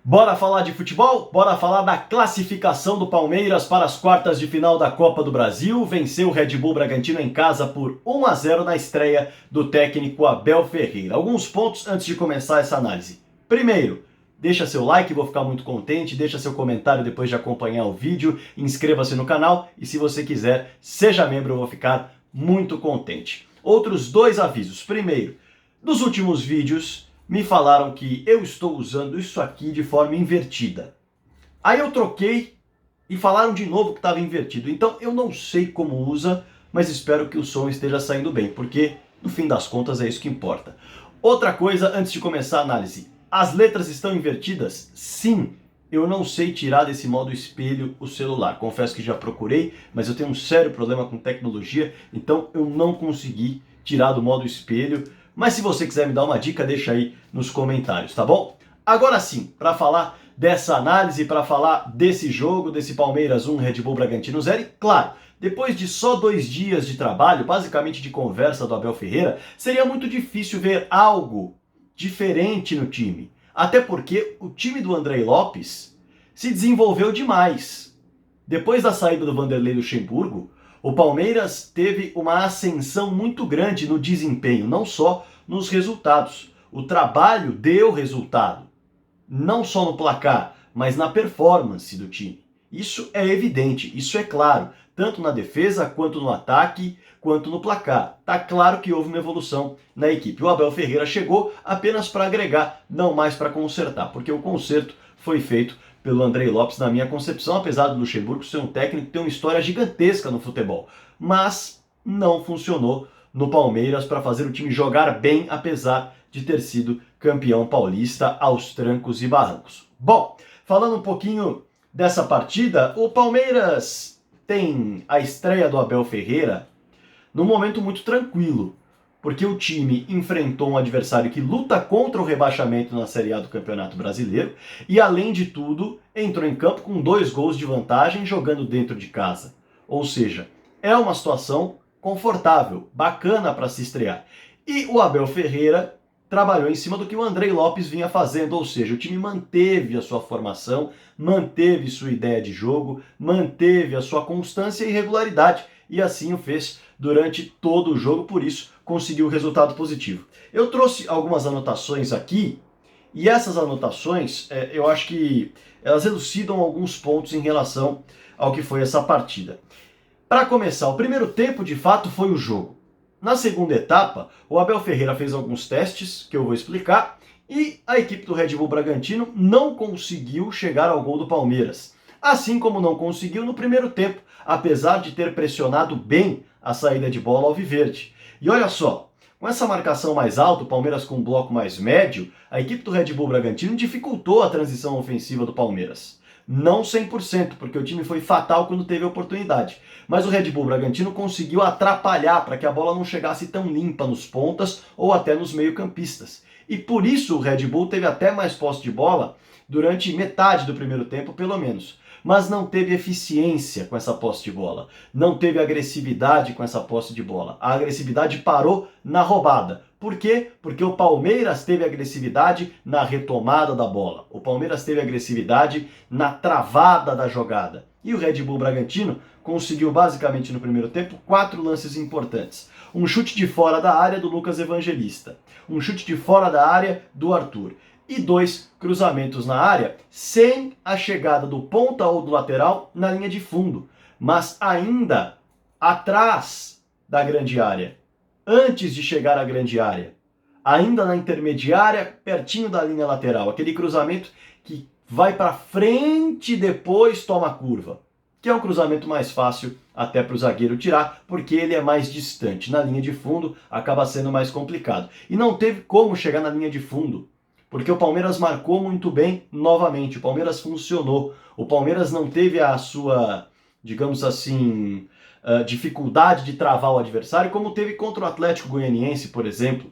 Bora falar de futebol? Bora falar da classificação do Palmeiras para as quartas de final da Copa do Brasil. Venceu o Red Bull Bragantino em casa por 1-0 na estreia do técnico Abel Ferreira. Alguns pontos antes de começar essa análise. Primeiro, deixa seu like, vou ficar muito contente. Deixa seu comentário depois de acompanhar o vídeo. Inscreva-se no canal e, se você quiser, seja membro, eu vou ficar muito contente. Outros dois avisos. Primeiro, nos últimos vídeos me falaram que eu estou usando isso aqui de forma invertida. Aí eu troquei e falaram de novo que estava invertido. Então eu não sei como usa, mas espero que o som esteja saindo bem, porque no fim das contas é isso que importa. Outra coisa antes de começar a análise. As letras estão invertidas? Sim. Eu não sei tirar desse modo espelho o celular. Confesso que já procurei, mas eu tenho um sério problema com tecnologia, então eu não consegui tirar do modo espelho. Mas se você quiser me dar uma dica, deixa aí nos comentários, tá bom? Agora sim, para falar dessa análise, para falar desse jogo, desse Palmeiras 1, Red Bull Bragantino 0, e claro, depois de só 2 dias de trabalho, basicamente de conversa do Abel Ferreira, seria muito difícil ver algo diferente no time. Até porque o time do Andrei Lopes se desenvolveu demais. Depois da saída do Vanderlei Luxemburgo, o Palmeiras teve uma ascensão muito grande no desempenho, não só nos resultados. O trabalho deu resultado, não só no placar, mas na performance do time. Isso é evidente, isso é claro, tanto na defesa, quanto no ataque, quanto no placar. Tá claro que houve uma evolução na equipe. O Abel Ferreira chegou apenas para agregar, não mais para consertar, porque o conserto foi feito pelo Andrei Lopes, na minha concepção, apesar do Luxemburgo ser um técnico que tem uma história gigantesca no futebol. Mas não funcionou no Palmeiras para fazer o time jogar bem, apesar de ter sido campeão paulista aos trancos e barrancos. Bom, falando um pouquinho dessa partida, o Palmeiras tem a estreia do Abel Ferreira num momento muito tranquilo, porque o time enfrentou um adversário que luta contra o rebaixamento na Série A do Campeonato Brasileiro e, além de tudo, entrou em campo com 2 gols de vantagem jogando dentro de casa. Ou seja, é uma situação confortável, bacana para se estrear. E o Abel Ferreira trabalhou em cima do que o Andrei Lopes vinha fazendo, ou seja, o time manteve a sua formação, manteve sua ideia de jogo, manteve a sua constância e regularidade, e assim o fez durante todo o jogo, por isso conseguiu o resultado positivo. Eu trouxe algumas anotações aqui, e essas anotações, eu acho que elas elucidam alguns pontos em relação ao que foi essa partida. Para começar, o primeiro tempo, de fato, foi o jogo. Na segunda etapa, o Abel Ferreira fez alguns testes, que eu vou explicar, e a equipe do Red Bull Bragantino não conseguiu chegar ao gol do Palmeiras. Assim como não conseguiu no primeiro tempo, apesar de ter pressionado bem a saída de bola alviverde. E olha só, com essa marcação mais alta, o Palmeiras com um bloco mais médio, a equipe do Red Bull Bragantino dificultou a transição ofensiva do Palmeiras. Não 100%, porque o time foi fatal quando teve a oportunidade. Mas o Red Bull Bragantino conseguiu atrapalhar para que a bola não chegasse tão limpa nos pontas ou até nos meio-campistas. E por isso o Red Bull teve até mais posse de bola durante metade do primeiro tempo, pelo menos. Mas não teve eficiência com essa posse de bola. Não teve agressividade com essa posse de bola. A agressividade parou na roubada. Por quê? Porque o Palmeiras teve agressividade na retomada da bola. O Palmeiras teve agressividade na travada da jogada. E o Red Bull Bragantino conseguiu basicamente no primeiro tempo 4 lances importantes. Um chute de fora da área do Lucas Evangelista. Um chute de fora da área do Arthur. E 2 cruzamentos na área sem a chegada do ponta ou do lateral na linha de fundo, mas ainda atrás da grande área, antes de chegar à grande área, ainda na intermediária, pertinho da linha lateral, aquele cruzamento que vai para frente e depois toma a curva, que é um cruzamento mais fácil até para o zagueiro tirar, porque ele é mais distante. Na linha de fundo acaba sendo mais complicado. E não teve como chegar na linha de fundo, porque o Palmeiras marcou muito bem novamente, o Palmeiras funcionou, o Palmeiras não teve a sua, digamos assim, dificuldade de travar o adversário, como teve contra o Atlético Goianiense, por exemplo.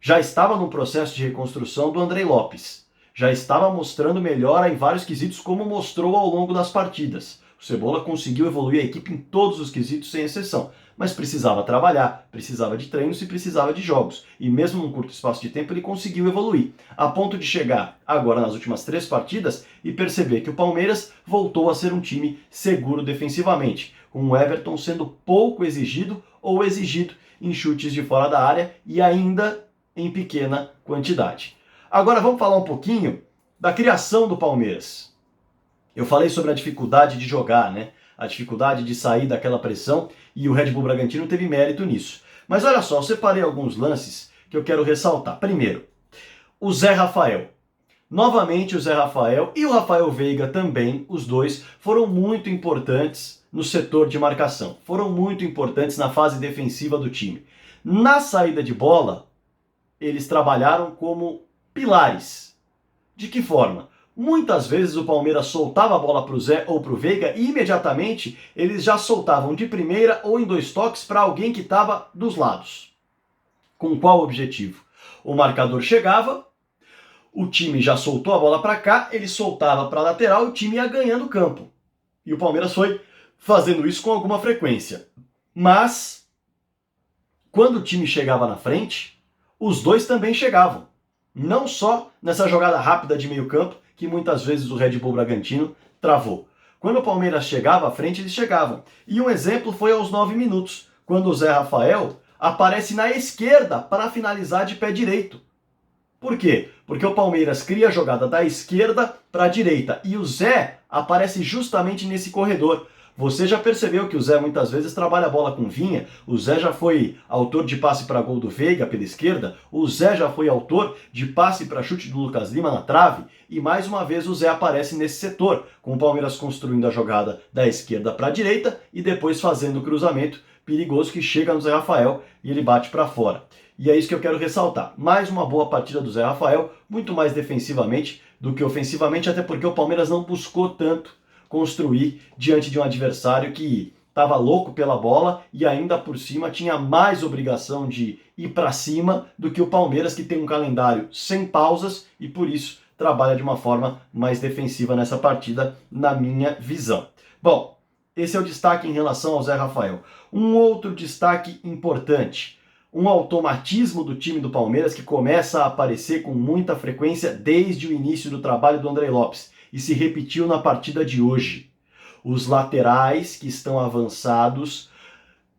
Já estava no processo de reconstrução do Andrei Lopes, já estava mostrando melhora em vários quesitos, como mostrou ao longo das partidas. O Cebola conseguiu evoluir a equipe em todos os quesitos, sem exceção. Mas precisava trabalhar, precisava de treinos e precisava de jogos. E mesmo num curto espaço de tempo ele conseguiu evoluir. A ponto de chegar agora nas últimas 3 partidas e perceber que o Palmeiras voltou a ser um time seguro defensivamente. Com o Everton sendo pouco exigido ou exigido em chutes de fora da área e ainda em pequena quantidade. Agora vamos falar um pouquinho da criação do Palmeiras. Eu falei sobre a dificuldade de jogar, né? A dificuldade de sair daquela pressão e o Red Bull Bragantino teve mérito nisso. Mas olha só, eu separei alguns lances que eu quero ressaltar. Primeiro, o Zé Rafael. Novamente o Zé Rafael e o Rafael Veiga também, os dois, foram muito importantes no setor de marcação. Foram muito importantes na fase defensiva do time. Na saída de bola, eles trabalharam como pilares. De que forma? Muitas vezes o Palmeiras soltava a bola para o Zé ou para o Veiga e imediatamente eles já soltavam de primeira ou em 2 toques para alguém que estava dos lados. Com qual objetivo? O marcador chegava, o time já soltou a bola para cá, ele soltava para a lateral e o time ia ganhando campo. E o Palmeiras foi fazendo isso com alguma frequência. Mas, quando o time chegava na frente, os dois também chegavam. Não só nessa jogada rápida de meio campo, que muitas vezes o Red Bull Bragantino travou. Quando o Palmeiras chegava à frente, eles chegavam. E um exemplo foi aos 9 minutos, quando o Zé Rafael aparece na esquerda para finalizar de pé direito. Por quê? Porque o Palmeiras cria a jogada da esquerda para a direita e o Zé aparece justamente nesse corredor. Você já percebeu que o Zé muitas vezes trabalha a bola com Vinha? O Zé já foi autor de passe para gol do Veiga pela esquerda, o Zé já foi autor de passe para chute do Lucas Lima na trave, e mais uma vez o Zé aparece nesse setor, com o Palmeiras construindo a jogada da esquerda para a direita e depois fazendo o cruzamento perigoso que chega no Zé Rafael e ele bate para fora. E é isso que eu quero ressaltar. Mais uma boa partida do Zé Rafael, muito mais defensivamente do que ofensivamente, até porque o Palmeiras não buscou tanto construir diante de um adversário que estava louco pela bola e ainda por cima tinha mais obrigação de ir para cima do que o Palmeiras, que tem um calendário sem pausas e por isso trabalha de uma forma mais defensiva nessa partida, na minha visão. Bom, esse é o destaque em relação ao Zé Rafael. Um outro destaque importante, um automatismo do time do Palmeiras que começa a aparecer com muita frequência desde o início do trabalho do Andrei Lopes e se repetiu na partida de hoje. Os laterais que estão avançados,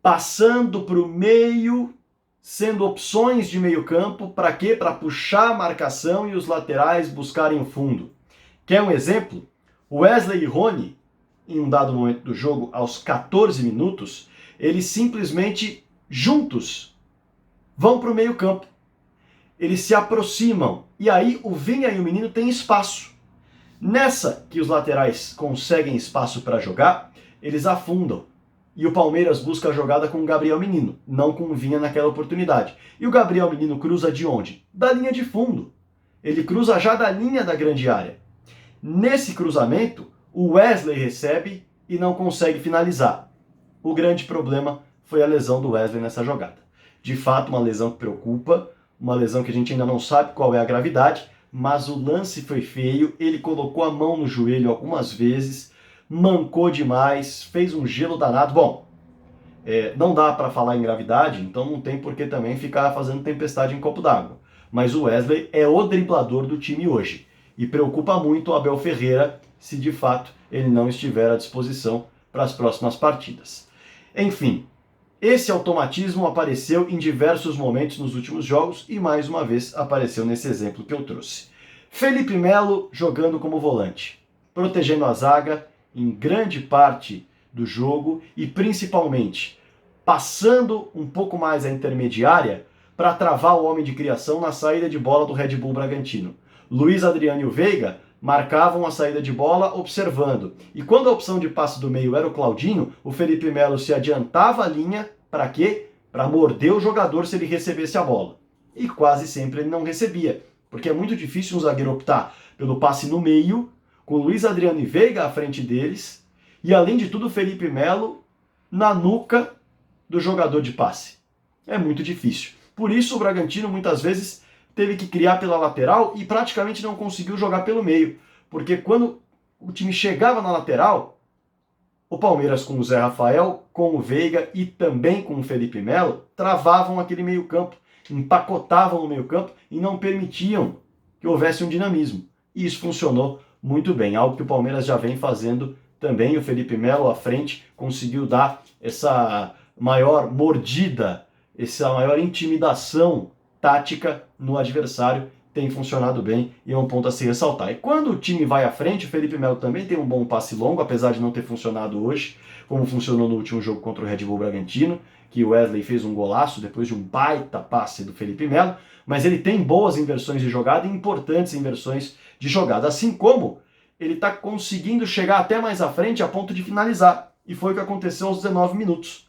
passando para o meio, sendo opções de meio campo, para quê? Para puxar a marcação e os laterais buscarem o fundo. Quer um exemplo? Wesley e Rony, em um dado momento do jogo, aos 14 minutos, eles simplesmente juntos vão para o meio campo. Eles se aproximam e aí o Vinha e o Menino têm espaço. Nessa que os laterais conseguem espaço para jogar, eles afundam. E o Palmeiras busca a jogada com o Gabriel Menino, não com o Vinha naquela oportunidade. E o Gabriel Menino cruza de onde? Da linha de fundo. Ele cruza já da linha da grande área. Nesse cruzamento, o Wesley recebe e não consegue finalizar. O grande problema foi a lesão do Wesley nessa jogada. De fato, uma lesão que preocupa, uma lesão que a gente ainda não sabe qual é a gravidade, mas o lance foi feio, ele colocou a mão no joelho algumas vezes, mancou demais, fez um gelo danado. Bom, não dá para falar em gravidade, então não tem por que também ficar fazendo tempestade em copo d'água. Mas o Wesley é o driblador do time hoje. E preocupa muito o Abel Ferreira se de fato ele não estiver à disposição para as próximas partidas. Enfim, esse automatismo apareceu em diversos momentos nos últimos jogos e mais uma vez apareceu nesse exemplo que eu trouxe. Felipe Melo jogando como volante, protegendo a zaga em grande parte do jogo e principalmente passando um pouco mais a intermediária para travar o homem de criação na saída de bola do Red Bull Bragantino. Luiz Adriano e o Veiga marcavam a saída de bola observando. E quando a opção de passe do meio era o Claudinho, o Felipe Melo se adiantava a linha, para quê? Para morder o jogador se ele recebesse a bola. E quase sempre ele não recebia, porque é muito difícil um zagueiro optar pelo passe no meio, com Luiz Adriano e Veiga à frente deles, e além de tudo o Felipe Melo na nuca do jogador de passe. É muito difícil. Por isso o Bragantino muitas vezes teve que criar pela lateral e praticamente não conseguiu jogar pelo meio. Porque quando o time chegava na lateral, o Palmeiras com o Zé Rafael, com o Veiga e também com o Felipe Melo travavam aquele meio-campo, empacotavam o meio-campo e não permitiam que houvesse um dinamismo. E isso funcionou muito bem, algo que o Palmeiras já vem fazendo também. O Felipe Melo à frente conseguiu dar essa maior mordida, essa maior intimidação tática no adversário, tem funcionado bem e é um ponto a se ressaltar. E quando o time vai à frente, o Felipe Melo também tem um bom passe longo, apesar de não ter funcionado hoje, como funcionou no último jogo contra o Red Bull Bragantino, que o Wesley fez um golaço depois de um baita passe do Felipe Melo, mas ele tem boas inversões de jogada e importantes inversões de jogada, assim como ele está conseguindo chegar até mais à frente a ponto de finalizar, e foi o que aconteceu aos 19 minutos.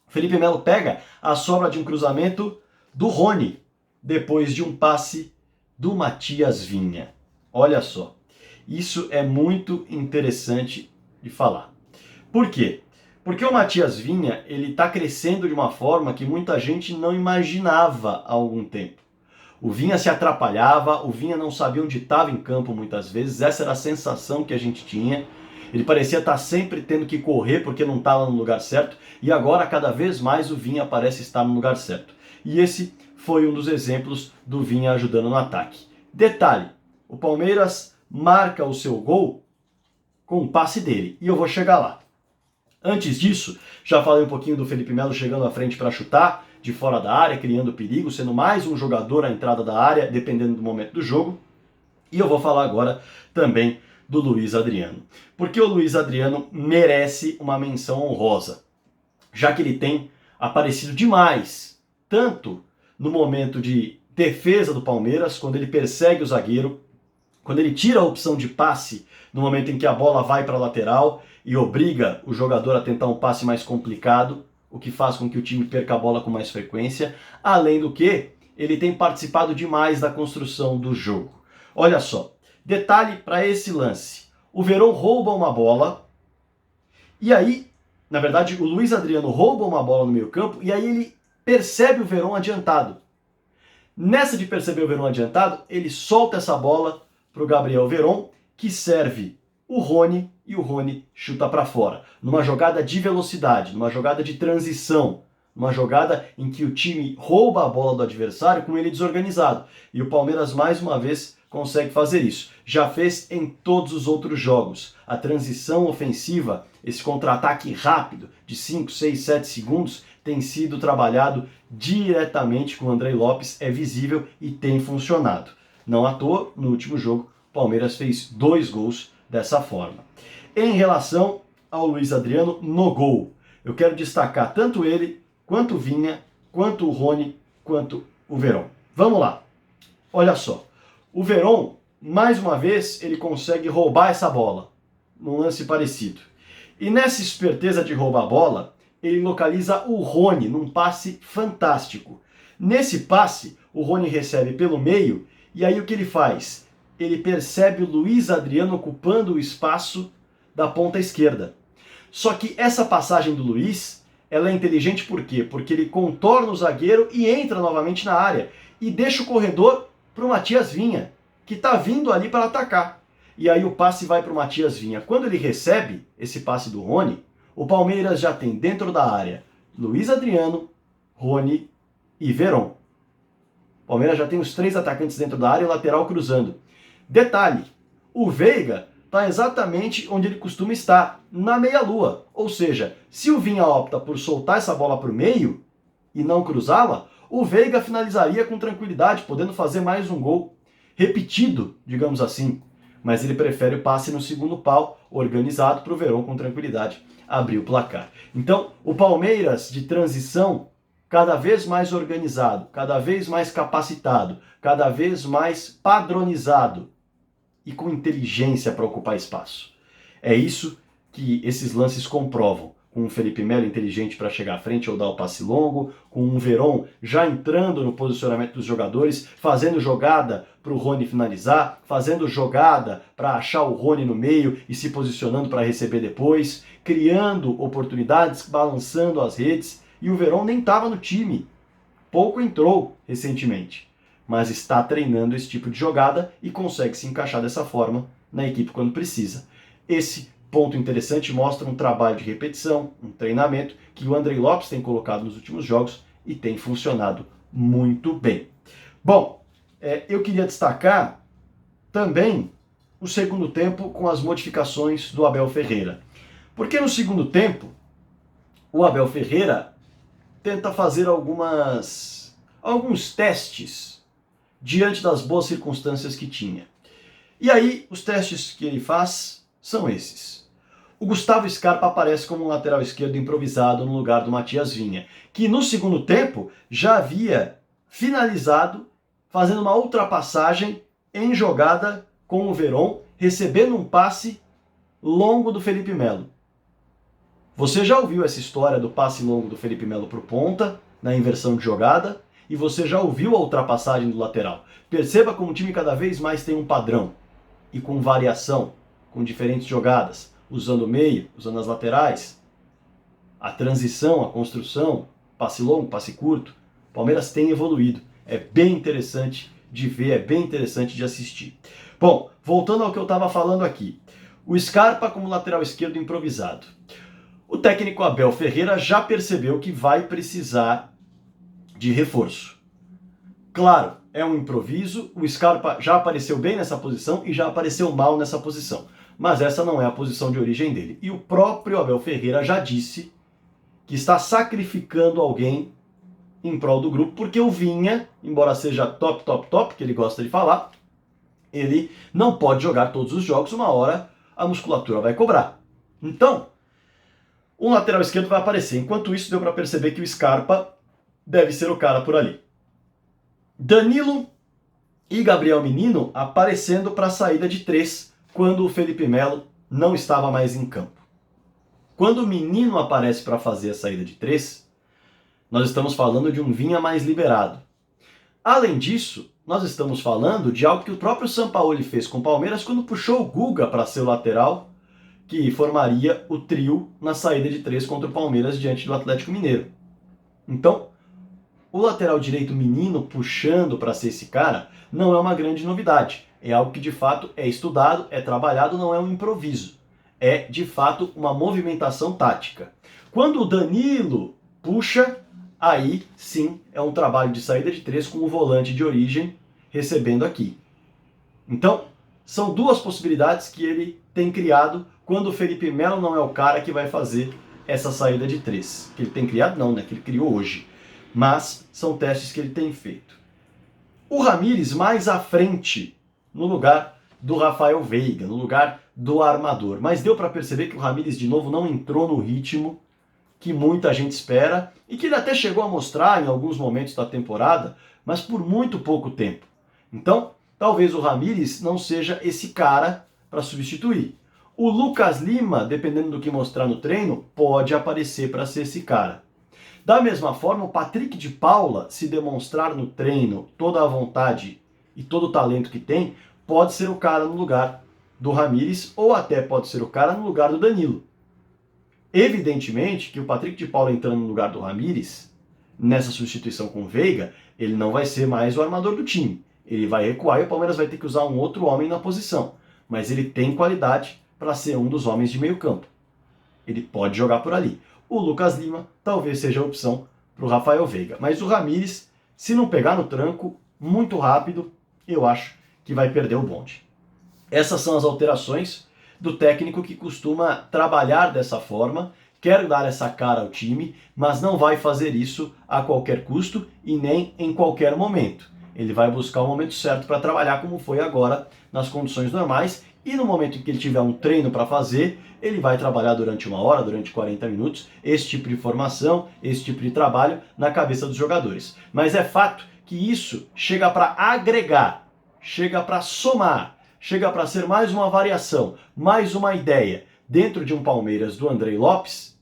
O Felipe Melo pega a sobra de um cruzamento do Rony, depois de um passe do Matias Vinha. Olha só, isso é muito interessante de falar. Por quê? Porque o Matias Vinha, ele está crescendo de uma forma que muita gente não imaginava há algum tempo. O Vinha se atrapalhava, o Vinha não sabia onde estava em campo muitas vezes, essa era a sensação que a gente tinha. Ele parecia estar sempre tendo que correr porque não estava no lugar certo, e agora cada vez mais o Vinha parece estar no lugar certo. E esse foi um dos exemplos do Vinha ajudando no ataque. Detalhe, o Palmeiras marca o seu gol com um passe dele, e eu vou chegar lá. Antes disso, já falei um pouquinho do Felipe Melo chegando à frente para chutar, de fora da área, criando perigo, sendo mais um jogador à entrada da área, dependendo do momento do jogo. E eu vou falar agora também do Luiz Adriano. Porque o Luiz Adriano merece uma menção honrosa, já que ele tem aparecido demais, tanto no momento de defesa do Palmeiras, quando ele persegue o zagueiro, quando ele tira a opção de passe no momento em que a bola vai para a lateral e obriga o jogador a tentar um passe mais complicado, o que faz com que o time perca a bola com mais frequência, além do que ele tem participado demais da construção do jogo. Olha só, detalhe para esse lance. O Verón rouba uma bola e aí, na verdade, o Luiz Adriano rouba uma bola no meio-campo e aí ele percebe o Verón adiantado. Nessa de perceber o Verón adiantado, ele solta essa bola para o Gabriel Verón, que serve o Rony, e o Rony chuta para fora. Numa jogada de velocidade, numa jogada de transição, numa jogada em que o time rouba a bola do adversário com ele desorganizado. E o Palmeiras, mais uma vez, consegue fazer isso. Já fez em todos os outros jogos. A transição ofensiva, esse contra-ataque rápido de 5, 6, 7 segundos, tem sido trabalhado diretamente com o Andrei Lopes, é visível e tem funcionado. Não à toa, no último jogo, o Palmeiras fez 2 gols dessa forma. Em relação ao Luiz Adriano no gol, eu quero destacar tanto ele, quanto o Vinha, quanto o Rony, quanto o Verón. Vamos lá. Olha só. O Verón, mais uma vez, ele consegue roubar essa bola, num lance parecido. E nessa esperteza de roubar a bola, ele localiza o Rony num passe fantástico. Nesse passe, o Rony recebe pelo meio, e aí o que ele faz? Ele percebe o Luiz Adriano ocupando o espaço da ponta esquerda. Só que essa passagem do Luiz, ela é inteligente por quê? Porque ele contorna o zagueiro e entra novamente na área, e deixa o corredor para o Matias Vinha, que está vindo ali para atacar. E aí o passe vai para o Matias Vinha. Quando ele recebe esse passe do Rony, o Palmeiras já tem dentro da área Luiz Adriano, Rony e Verón. O Palmeiras já tem os 3 atacantes dentro da área e o lateral cruzando. Detalhe, o Veiga está exatamente onde ele costuma estar, na meia-lua. Ou seja, se o Vinha opta por soltar essa bola para o meio e não cruzá-la, o Veiga finalizaria com tranquilidade, podendo fazer mais um gol repetido, digamos assim. Mas ele prefere o passe no segundo pau, organizado para o Verón com tranquilidade abrir o placar. Então, o Palmeiras de transição, cada vez mais organizado, cada vez mais capacitado, cada vez mais padronizado e com inteligência para ocupar espaço. É isso que esses lances comprovam. Com o Felipe Melo inteligente para chegar à frente ou dar o passe longo, com o Verón já entrando no posicionamento dos jogadores, fazendo jogada para o Rony finalizar, fazendo jogada para achar o Rony no meio e se posicionando para receber depois, criando oportunidades, balançando as redes, e o Verón nem estava no time, pouco entrou recentemente, mas está treinando esse tipo de jogada e consegue se encaixar dessa forma na equipe quando precisa. Esse ponto interessante, mostra um trabalho de repetição, um treinamento que o Andrei Lopes tem colocado nos últimos jogos e tem funcionado muito bem. Bom, eu queria destacar também o segundo tempo com as modificações do Abel Ferreira. Porque no segundo tempo, o Abel Ferreira tenta fazer alguns testes diante das boas circunstâncias que tinha. E aí, os testes que ele faz são esses. O Gustavo Scarpa aparece como um lateral esquerdo improvisado no lugar do Matias Vinha, que no segundo tempo já havia finalizado fazendo uma ultrapassagem em jogada com o Veron, recebendo um passe longo do Felipe Melo. Você já ouviu essa história do passe longo do Felipe Melo para o ponta, na inversão de jogada, e você já ouviu a ultrapassagem do lateral. Perceba como o time cada vez mais tem um padrão, e com variação, com diferentes jogadas, usando o meio, usando as laterais, a transição, a construção, passe longo, passe curto. O Palmeiras tem evoluído. É bem interessante de ver, é bem interessante de assistir. Bom, voltando ao que eu estava falando aqui. O Scarpa como lateral esquerdo improvisado. O técnico Abel Ferreira já percebeu que vai precisar de reforço. Claro, é um improviso, o Scarpa já apareceu bem nessa posição e já apareceu mal nessa posição. Mas essa não é a posição de origem dele. E o próprio Abel Ferreira já disse que está sacrificando alguém em prol do grupo, porque o Vinha, embora seja top, que ele gosta de falar, ele não pode jogar todos os jogos, uma hora a musculatura vai cobrar. Então, um lateral esquerdo vai aparecer. Enquanto isso, deu para perceber que o Scarpa deve ser o cara por ali. Danilo e Gabriel Menino aparecendo para a saída de 3, quando o Felipe Melo não estava mais em campo. Quando o Menino aparece para fazer a saída de 3, nós estamos falando de um Vinha mais liberado. Além disso, nós estamos falando de algo que o próprio Sampaoli fez com o Palmeiras quando puxou o Guga para ser o lateral, que formaria o trio na saída de 3 contra o Palmeiras diante do Atlético Mineiro. Então, o lateral direito Menino puxando para ser esse cara não é uma grande novidade. É algo que de fato é estudado, é trabalhado, não é um improviso. É de fato uma movimentação tática. Quando o Danilo puxa, aí sim é um trabalho de saída de 3 com o volante de origem recebendo aqui. Então, são duas possibilidades que ele tem criado quando o Felipe Melo não é o cara que vai fazer essa saída de 3. Que ele tem criado não, né? Que ele criou hoje. Mas são testes que ele tem feito. O Ramires mais à frente, no lugar do Rafael Veiga, no lugar do armador. Mas deu para perceber que o Ramires de novo não entrou no ritmo que muita gente espera e que ele até chegou a mostrar em alguns momentos da temporada, mas por muito pouco tempo. Então, talvez o Ramires não seja esse cara para substituir. O Lucas Lima, dependendo do que mostrar no treino, pode aparecer para ser esse cara. Da mesma forma, o Patrick de Paula, se demonstrar no treino toda a vontade e todo o talento que tem, pode ser o cara no lugar do Ramires ou até pode ser o cara no lugar do Danilo. Evidentemente que o Patrick de Paula entrando no lugar do Ramires, nessa substituição com o Veiga, ele não vai ser mais o armador do time. Ele vai recuar e o Palmeiras vai ter que usar um outro homem na posição. Mas ele tem qualidade para ser um dos homens de meio campo. Ele pode jogar por ali. O Lucas Lima talvez seja a opção para o Rafael Veiga. Mas o Ramires, se não pegar no tranco muito rápido, eu acho que vai perder o bonde. Essas são as alterações do técnico que costuma trabalhar dessa forma, quer dar essa cara ao time, mas não vai fazer isso a qualquer custo e nem em qualquer momento. Ele vai buscar o momento certo para trabalhar, como foi agora nas condições normais, e no momento em que ele tiver um treino para fazer, ele vai trabalhar durante 1 hora, durante 40 minutos, esse tipo de formação, esse tipo de trabalho na cabeça dos jogadores. Mas é fato que isso chega para agregar, chega para somar, chega para ser mais uma variação, mais uma ideia dentro de um Palmeiras do Andrei Lopes,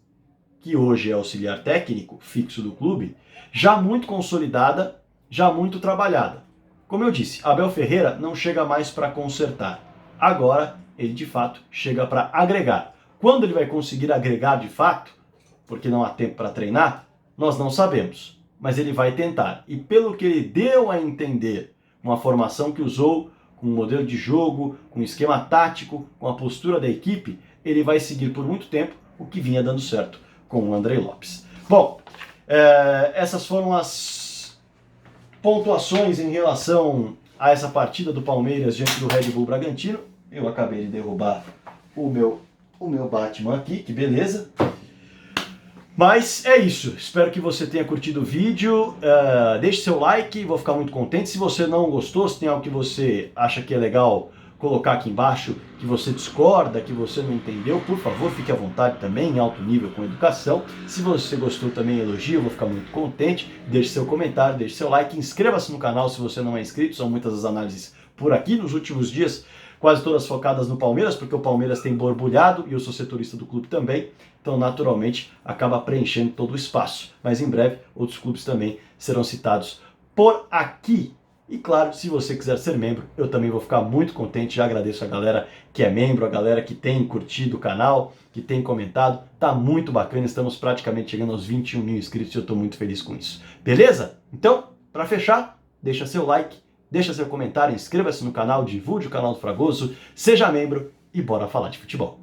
que hoje é auxiliar técnico fixo do clube, já muito consolidada, já muito trabalhada. Como eu disse, Abel Ferreira não chega mais para consertar. Agora, ele de fato chega para agregar. Quando ele vai conseguir agregar de fato, porque não há tempo para treinar, nós não sabemos. Mas ele vai tentar. E pelo que ele deu a entender, uma formação que usou, com um modelo de jogo, com um esquema tático, com a postura da equipe, ele vai seguir por muito tempo o que vinha dando certo com o Andrei Lopes. Bom, essas foram as pontuações em relação a essa partida do Palmeiras diante do Red Bull Bragantino. Eu acabei de derrubar o meu Batman aqui, que beleza. Mas é isso, espero que você tenha curtido o vídeo, deixe seu like, vou ficar muito contente. Se você não gostou, se tem algo que você acha que é legal colocar aqui embaixo, que você discorda, que você não entendeu, por favor, fique à vontade também, em alto nível com educação. Se você gostou também, elogio, eu vou ficar muito contente. Deixe seu comentário, deixe seu like, inscreva-se no canal se você não é inscrito, são muitas as análises por aqui nos últimos dias, quase todas focadas no Palmeiras, porque o Palmeiras tem borbulhado e eu sou setorista do clube também, então naturalmente acaba preenchendo todo o espaço. Mas em breve outros clubes também serão citados por aqui. E claro, se você quiser ser membro, eu também vou ficar muito contente. Já agradeço a galera que é membro, a galera que tem curtido o canal, que tem comentado. Tá muito bacana, estamos praticamente chegando aos 21 mil inscritos e eu tô muito feliz com isso. Beleza? Então, para fechar, deixa seu like, deixa seu comentário, inscreva-se no canal, divulgue o canal do Fragoso, seja membro e bora falar de futebol.